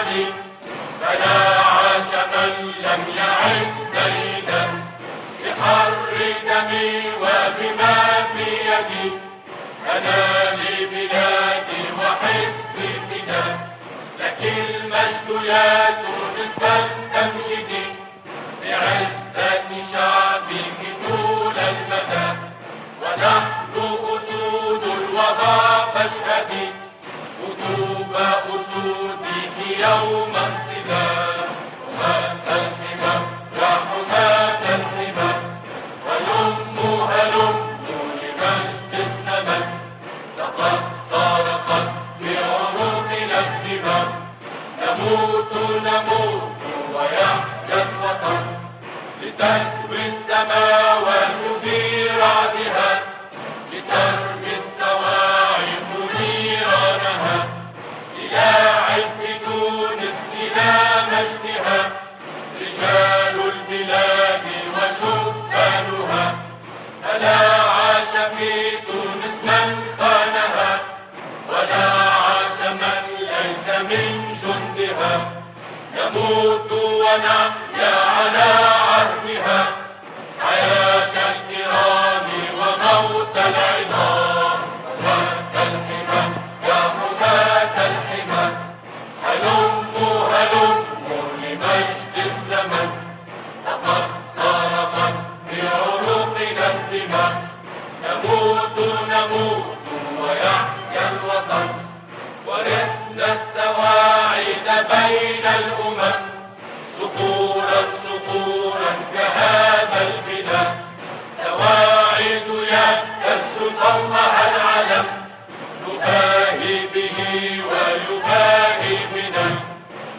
أحد، فلا عاش من لم يعش سيدا بحر دمي وبما في يدي. أنا لبلادي وحزبي فداء، لك المجد يا تونس فاستمجدي، بعزة شعبك طول المدى، ونحن أسود الوغى فاشهدي، قطوب أسودك يوم الصدام. حماة الحمى يا حماة الحمى، هلموا هلموا لمجد الزمن، لقد صرخت بعروقنا الدماء، نموت نموت ويحيا الوطن، لتكوي السماوات برعدها، لترمي الصواعق نيرانها، إلى عز تونس إلى مجدها، رجال البلاد وشبانها. ألا عاش في تونس من خانها، ولا عاش من ليس من جندها، نموت ونحيا على عهدها، حياة الكرام وموت العظام. حماة الحمى يا حماة الحمى، هلموا هلموا لمجد الزمن، لقد صرخت بعروقنا الدماء، نموت نموت ويحيا الوطن، ورثنا السواعد بين الأمم، صخورا صخورا كهذا البناء، سواعد يهتز فوقها العلم، نباهي به ويباهي بنا،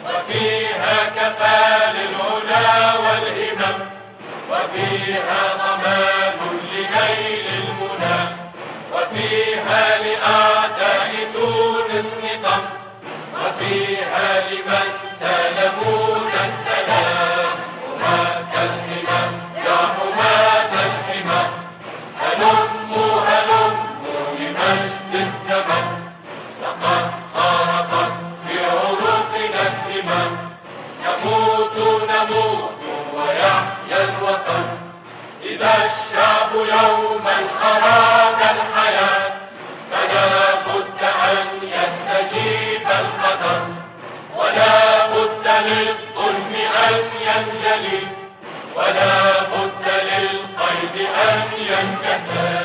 وفيها كفى للعلا والهمم، وفيها ضمان لنيل المنى، وفيها لأعداء تونس نقم، وفيها لمن سلمون السلام. حماة الحمى يا حماة الحمى، هلموا هلموا لمجد الزمن، لقد صرخت بعروقنا الدماء، نموت نموت ويحيا الوطن. إذا الشعب يوما أراد الحياة، فلا بد أن يستجيب القدر، ولا بد للظلم أن ينجلي، ولا بد للقيد أن ينكسر.